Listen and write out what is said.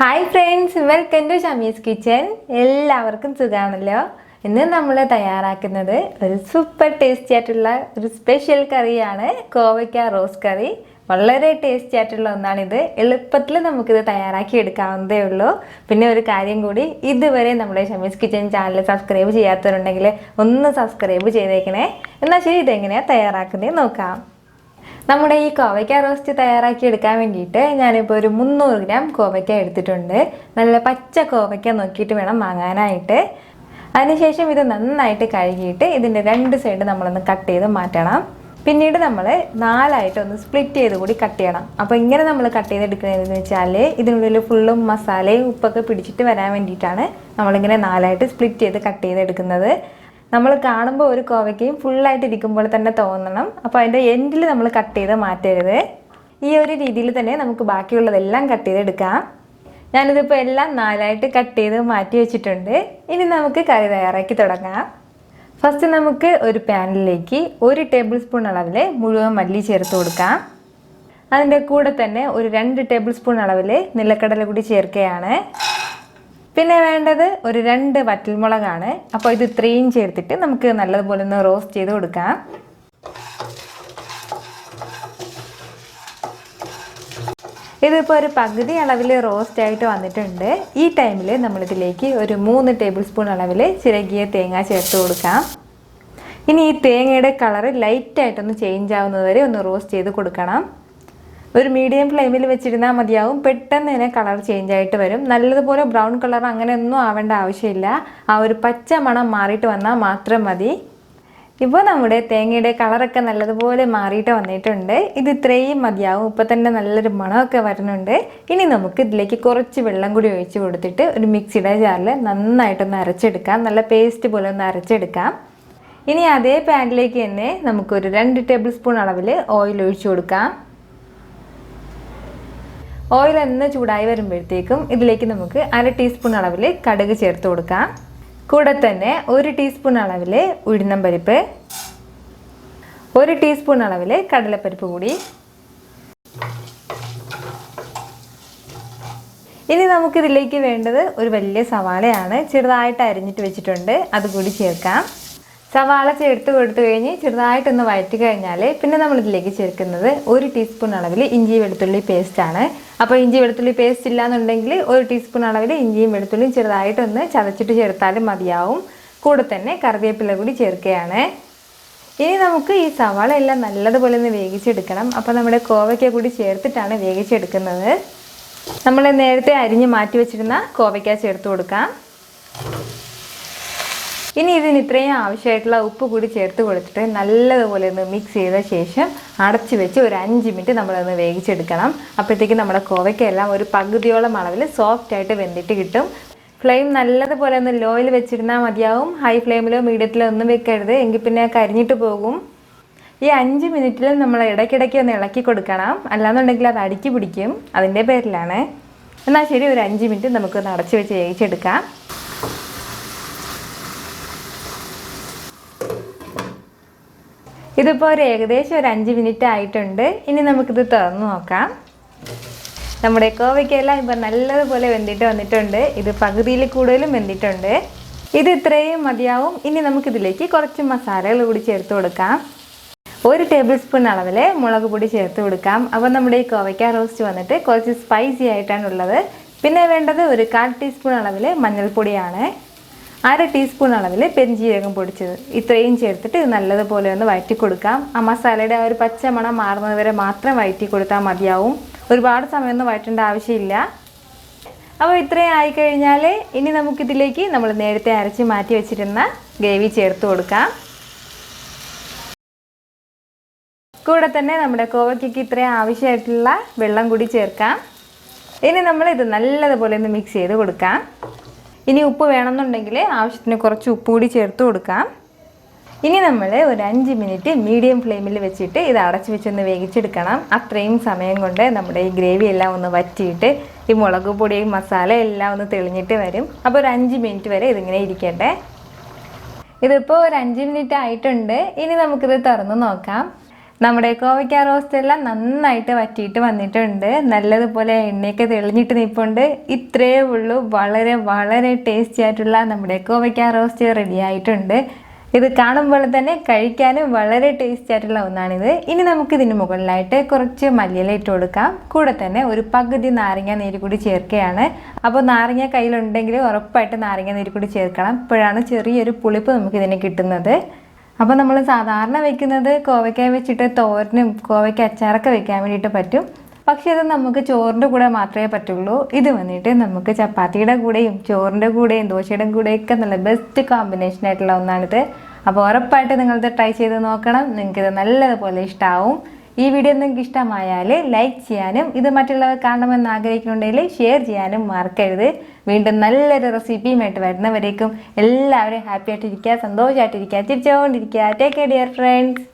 Hi friends, welcome to Shami's kitchen. എല്ലാവർക്കും സുഖമാണല്ലോ. ഇന്ന് നമ്മൾ തയ്യാറാക്കുന്നത് ഒരു സൂപ്പർ ടേസ്റ്റി ആയിട്ടുള്ള ഒരു സ്പെഷ്യൽ കറിയാണ്, കോവയ്ക്ക റോസ് കറി. വളരെ ടേസ്റ്റി ആയിട്ടുള്ള ഒന്നാണിത്. എളുപ്പത്തിൽ നമുക്കിത് തയ്യാറാക്കി എടുക്കാവുന്നതേ ഉള്ളൂ. പിന്നെ ഒരു കാര്യം കൂടി, ഇതുവരെ നമ്മുടെ ഷമീസ് കിച്ചൻ ചാനൽ സബ്സ്ക്രൈബ് ചെയ്യാത്തവരുണ്ടെങ്കിൽ ഒന്ന് സബ്സ്ക്രൈബ് ചെയ്തേക്കണേ. എന്നാൽ ശരി, ഇതെങ്ങനെയാണ് തയ്യാറാക്കുന്നത് നോക്കാം. നമ്മുടെ ഈ കോവയ്ക്ക റോസ്റ്റ് തയ്യാറാക്കി എടുക്കാൻ വേണ്ടിയിട്ട് ഞാനിപ്പോൾ ഒരു 300 ഗ്രാം കോവയ്ക്ക എടുത്തിട്ടുണ്ട്. നല്ല പച്ച കോവയ്ക്ക നോക്കിയിട്ട് വേണം വാങ്ങാനായിട്ട്. അതിനുശേഷം ഇത് നന്നായിട്ട് കഴുകിയിട്ട് ഇതിൻ്റെ 2 സൈഡ് നമ്മളൊന്ന് കട്ട് ചെയ്ത് മാറ്റണം. പിന്നീട് നമ്മൾ 4ആയിട്ടൊന്ന് സ്പ്ലിറ്റ് ചെയ്ത് കൂടി കട്ട് ചെയ്യണം. അപ്പോൾ ഇങ്ങനെ നമ്മൾ കട്ട് ചെയ്തെടുക്കുന്നതെന്ന് വെച്ചാൽ ഇതിനുള്ളിൽ ഫുള്ളും മസാലയും ഉപ്പൊക്കെ പിടിച്ചിട്ട് വരാൻ വേണ്ടിയിട്ടാണ് നമ്മളിങ്ങനെ 4ആയിട്ട് സ്പ്ലിറ്റ് ചെയ്ത് കട്ട് ചെയ്തെടുക്കുന്നത്. നമ്മൾ കാണുമ്പോൾ ഒരു കോവയ്ക്കയും ഫുള്ളായിട്ട് ഇരിക്കുമ്പോൾ തന്നെ തോന്നണം. അപ്പോൾ അതിൻ്റെ എൻഡിൽ നമ്മൾ കട്ട് ചെയ്ത് മാറ്റരുത്. ഈ ഒരു രീതിയിൽ തന്നെ നമുക്ക് ബാക്കിയുള്ളതെല്ലാം കട്ട് ചെയ്തെടുക്കാം. ഞാനിതിപ്പോൾ എല്ലാം 4ആയിട്ട് കട്ട് ചെയ്ത് മാറ്റി വെച്ചിട്ടുണ്ട്. ഇനി നമുക്ക് കറി തയ്യാറാക്കി തുടങ്ങാം. ഫസ്റ്റ് നമുക്ക് ഒരു പാനിലേക്ക് 1 ടേബിൾ സ്പൂൺ അളവിൽ മുഴുവൻ മല്ലി ചേർത്ത് കൊടുക്കാം. അതിൻ്റെ കൂടെ തന്നെ ഒരു 2 ടേബിൾ സ്പൂൺ അളവിൽ നിലക്കടല കൂടി ചേർക്കുകയാണ്. പിന്നെ വേണ്ടത് ഒരു 2 വറ്റൽമുളകാണ്. അപ്പോൾ ഇത് ഇത്രയും ചേർത്തിട്ട് നമുക്ക് നല്ലതുപോലെ ഒന്ന് റോസ്റ്റ് ചെയ്ത് കൊടുക്കാം. ഇതിപ്പോൾ ഒരു പകുതി അളവിൽ റോസ്റ്റ് ആയിട്ട് വന്നിട്ടുണ്ട്. ഈ ടൈമിൽ നമ്മളിതിലേക്ക് ഒരു 3 ടേബിൾ സ്പൂൺ അളവിൽ ചിരകിയ തേങ്ങ ചേർത്ത് കൊടുക്കാം. ഇനി ഈ തേങ്ങയുടെ കളറ് ലൈറ്റായിട്ടൊന്ന് ചേഞ്ച് ആവുന്നത് വരെ ഒന്ന് റോസ്റ്റ് ചെയ്ത് കൊടുക്കണം. ഒരു മീഡിയം ഫ്ലെയിമിൽ വെച്ചിരുന്നാൽ മതിയാവും. പെട്ടെന്ന് തന്നെ കളർ ചേഞ്ച് ആയിട്ട് വരും. നല്ലതുപോലെ ബ്രൗൺ കളർ അങ്ങനെയൊന്നും ആവേണ്ട ആവശ്യമില്ല. ആ ഒരു പച്ച മണം മാറിയിട്ട് വന്നാൽ മാത്രം മതി. ഇപ്പോൾ നമ്മുടെ തേങ്ങയുടെ കളറൊക്കെ നല്ലതുപോലെ മാറിയിട്ട് വന്നിട്ടുണ്ട്. ഇത് ഇത്രയും മതിയാവും. ഇപ്പോൾ തന്നെ നല്ലൊരു മണമൊക്കെ വരുന്നുണ്ട്. ഇനി നമുക്ക് ഇതിലേക്ക് കുറച്ച് വെള്ളം കൂടി ഒഴിച്ച് കൊടുത്തിട്ട് ഒരു മിക്സിയുടെ ജാറിൽ നന്നായിട്ടൊന്ന് അരച്ചെടുക്കാം. നല്ല പേസ്റ്റ് പോലെ ഒന്ന് അരച്ചെടുക്കാം. ഇനി അതേ പാനിലേക്ക് തന്നെ നമുക്കൊരു 2 ടേബിൾ സ്പൂൺ അളവിൽ ഓയിൽ ഒഴിച്ചു കൊടുക്കാം. ഓയിൽ ഒന്ന് ചൂടായി വരുമ്പോഴത്തേക്കും ഇതിലേക്ക് നമുക്ക് 1/2 ടീസ്പൂൺ അളവിൽ കടുക് ചേർത്ത് കൊടുക്കാം. കൂടെ തന്നെ 1 ടീസ്പൂൺ അളവിൽ ഉഴുന്നംപരിപ്പ്, 1 ടീസ്പൂൺ അളവിൽ കടലപ്പരിപ്പ് കൂടി. ഇനി നമുക്കിതിലേക്ക് വേണ്ടത് ഒരു വലിയ സവാളയാണ്. ചെറുതായിട്ട് അരിഞ്ഞിട്ട് വെച്ചിട്ടുണ്ട്, അതുകൂടി ചേർക്കാം. സവാള ചേർത്ത് കൊടുത്തു കഴിഞ്ഞ് ചെറുതായിട്ടൊന്ന് വഴറ്റി കഴിഞ്ഞാൽ പിന്നെ നമ്മളിതിലേക്ക് ചേർക്കുന്നത് 1 ടീസ്പൂൺ അളവിൽ ഇഞ്ചി വെളുത്തുള്ളി പേസ്റ്റാണ്. അപ്പോൾ ഇഞ്ചി വെളുത്തുള്ളി പേസ്റ്റ് ഇല്ലാന്നുണ്ടെങ്കിൽ 1 ടീസ്പൂൺ അളവിൽ ഇഞ്ചിയും വെളുത്തുള്ളിയും ചെറുതായിട്ടൊന്ന് ചതച്ചിട്ട് ചേർത്താലും മതിയാവും. കൂടെ തന്നെ കറിവേപ്പില കൂടി ചേർക്കുകയാണ്. ഇനി നമുക്ക് ഈ സവാള എല്ലാം നല്ലതുപോലെ ഒന്ന് വേവിച്ചെടുക്കണം. അപ്പോൾ നമ്മുടെ കോവയ്ക്ക കൂടി ചേർത്തിട്ടാണ് വേവിച്ചെടുക്കുന്നത്. നമ്മൾ നേരത്തെ അരിഞ്ഞ് മാറ്റി വെച്ചിരുന്ന കോവയ്ക്ക ചേർത്ത് കൊടുക്കാം. ഇനി ഇതിന് ഇത്രയും ആവശ്യമായിട്ടുള്ള ഉപ്പ് കൂടി ചേർത്ത് കൊടുത്തിട്ട് നല്ലതുപോലെ ഒന്ന് മിക്സ് ചെയ്ത ശേഷം അടച്ചു വെച്ച് ഒരു 5 മിനിറ്റ് നമ്മളൊന്ന് വേവിച്ചെടുക്കണം. അപ്പോഴത്തേക്ക് നമ്മുടെ കോവയ്ക്കെല്ലാം ഒരു പകുതിയോളം അളവിൽ സോഫ്റ്റായിട്ട് വെന്തിട്ട് കിട്ടും. ഫ്ലെയിം നല്ലതുപോലെ ഒന്ന് ലോയിൽ വെച്ചിരുന്നാൽ മതിയാവും. ഹൈ ഫ്ലെയിമിലോ മീഡിയത്തിലോ ഒന്നും വെക്കരുത്, എങ്കിൽ പിന്നെ കരിഞ്ഞിട്ട് പോകും. ഈ 5 മിനിറ്റിൽ നമ്മൾ ഇടയ്ക്കിടയ്ക്ക് ഒന്ന് ഇളക്കി കൊടുക്കണം, അല്ലാന്നുണ്ടെങ്കിൽ അത് അടുക്കി പിടിക്കും. അതിൻ്റെ പേരിലാണ്. എന്നാൽ ശരി, ഒരു 5 മിനിറ്റ് നമുക്കൊന്ന് അടച്ചു വെച്ച് വേവിച്ചെടുക്കാം. ഇതിപ്പോൾ ഏകദേശം ഒരു 5 മിനിറ്റ് ആയിട്ടുണ്ട്. ഇനി നമുക്കിത് തുറന്ന് നോക്കാം. നമ്മുടെ കോവയ്ക്കെല്ലാം ഇപ്പോൾ നല്ലതുപോലെ വെന്തിട്ട് വന്നിട്ടുണ്ട്. ഇത് പകുതിയിൽ കൂടുതലും വെന്തിട്ടുണ്ട്. ഇത് ഇത്രയും മതിയാവും. ഇനി നമുക്കിതിലേക്ക് കുറച്ച് മസാലകൾ കൂടി ചേർത്ത് കൊടുക്കാം. 1 ടേബിൾ സ്പൂൺ അളവിൽ മുളക് പൊടി ചേർത്ത് കൊടുക്കാം. അപ്പോൾ നമ്മുടെ ഈ കോവയ്ക്ക റോസ്റ്റ് വന്നിട്ട് കുറച്ച് സ്പൈസി ആയിട്ടാണുള്ളത്. പിന്നെ വേണ്ടത് ഒരു 1/4 ടീസ്പൂൺ അളവിൽ മഞ്ഞൾപ്പൊടിയാണ്. 1/2 ടീസ്പൂൺ അളവിൽ പെരിഞ്ജീരകം പൊടിച്ചത്. ഇത്രയും ചേർത്തിട്ട് നല്ലതുപോലെ ഒന്ന് വഴറ്റി കൊടുക്കാം. ആ മസാലയുടെ ആ ഒരു പച്ച മണം മാറുന്നത് വരെ മാത്രം വഴറ്റി കൊടുത്താൽ മതിയാവും. ഒരുപാട് സമയമൊന്നും വഴറ്റേണ്ട ആവശ്യമില്ല. അപ്പോൾ ഇത്രയും ആയിക്കഴിഞ്ഞാൽ ഇനി നമുക്കിതിലേക്ക് നമ്മൾ നേരത്തെ അരച്ച് മാറ്റി വെച്ചിരുന്ന ഗ്രേവി ചേർത്ത് കൊടുക്കാം. കൂടെ തന്നെ നമ്മുടെ കോവയ്ക്ക് ഇത്രയും ആവശ്യമായിട്ടുള്ള വെള്ളം കൂടി ചേർക്കാം. ഇനി നമ്മൾ ഇത് നല്ലതുപോലെ ഒന്ന് മിക്സ് ചെയ്ത് കൊടുക്കാം. ഇനി ഉപ്പ് വേണമെന്നുണ്ടെങ്കിൽ ആവശ്യത്തിന് കുറച്ച് ഉപ്പ് കൂടി ചേർത്ത് കൊടുക്കാം. ഇനി നമ്മൾ ഒരു 5 മിനിറ്റ് മീഡിയം ഫ്ലെയിമിൽ വെച്ചിട്ട് ഇത് അടച്ച് വെച്ചൊന്ന് വേവിച്ചെടുക്കണം. അത്രയും സമയം കൊണ്ട് നമ്മുടെ ഈ ഗ്രേവി എല്ലാം ഒന്ന് വറ്റിയിട്ട് ഈ മുളക് പൊടിയും മസാല എല്ലാം ഒന്ന് തെളിഞ്ഞിട്ട് വരും. അപ്പോൾ ഒരു 5 മിനിറ്റ് വരെ ഇതിങ്ങനെ ഇരിക്കട്ടെ. ഇതിപ്പോൾ ഒരു 5 മിനിറ്റ് ആയിട്ടുണ്ട്. ഇനി നമുക്കിത് തുറന്ന് നോക്കാം. നമ്മുടെ കോവയ്ക്ക റോസ്റ്റ് എല്ലാം നന്നായിട്ട് വറ്റിയിട്ട് വന്നിട്ടുണ്ട്. നല്ലതുപോലെ എണ്ണയൊക്കെ തെളിഞ്ഞിട്ട് നിൽപ്പുണ്ട്. ഇത്രയേ ഉള്ളൂ. വളരെ വളരെ ടേസ്റ്റി ആയിട്ടുള്ള നമ്മുടെ കോവയ്ക്ക റോസ്റ്റ് റെഡി ആയിട്ടുണ്ട്. ഇത് കാണുമ്പോൾ തന്നെ കഴിക്കാനും വളരെ ടേസ്റ്റി ആയിട്ടുള്ള ഒന്നാണിത്. ഇനി നമുക്ക് ഇതിന് മുകളിലായിട്ട് കുറച്ച് മല്ലിയില ഇട്ട് കൊടുക്കാം. കൂടെ തന്നെ ഒരു പകുതി നാരങ്ങ നീര് കൂടി ചേർക്കുകയാണ്. അപ്പോൾ നാരങ്ങ കയ്യിലുണ്ടെങ്കിൽ ഉറപ്പായിട്ട് നാരങ്ങ നീര് കൂടി ചേർക്കണം. ഇപ്പോഴാണ് ചെറിയൊരു പുളിപ്പ് നമുക്കിതിന് കിട്ടുന്നത്. അപ്പോൾ നമ്മൾ സാധാരണ വെക്കുന്നത് കോവയ്ക്ക വെച്ചിട്ട് തോരനും കോവയ്ക്ക അച്ചാറൊക്കെ വെക്കാൻ വേണ്ടിയിട്ട് പറ്റും. പക്ഷേ ഇത് നമുക്ക് ചോറിൻ്റെ കൂടെ മാത്രമേ പറ്റുള്ളൂ. ഇത് വന്നിട്ട് നമുക്ക് ചപ്പാത്തിയുടെ കൂടെയും ചോറിൻ്റെ കൂടെയും ദോശയുടെ കൂടെയൊക്കെ നല്ല ബെസ്റ്റ് കോമ്പിനേഷൻ ആയിട്ടുള്ള ഒന്നാണിത്. അപ്പോൾ ഉറപ്പായിട്ട് നിങ്ങളിത് ട്രൈ ചെയ്ത് നോക്കണം. നിങ്ങൾക്കിത് നല്ലതുപോലെ ഇഷ്ടമാവും. ഈ വീഡിയോ നിങ്ങൾക്ക് ഇഷ്ടമായാൽ ലൈക്ക് ചെയ്യാനും ഇത് മറ്റുള്ളവർ കാണണമെന്ന് ആഗ്രഹിക്കുന്നുണ്ടെങ്കിൽ ഷെയർ ചെയ്യാനും മറക്കരുത്. വീണ്ടും നല്ലൊരു റെസിപ്പിയുമായിട്ട് വരുന്നവരേക്കും എല്ലാവരും ഹാപ്പി ആയിട്ടിരിക്കുക, സന്തോഷമായിട്ടിരിക്കുക, ചിരിച്ചുകൊണ്ടിരിക്കുക. Take care dear friends.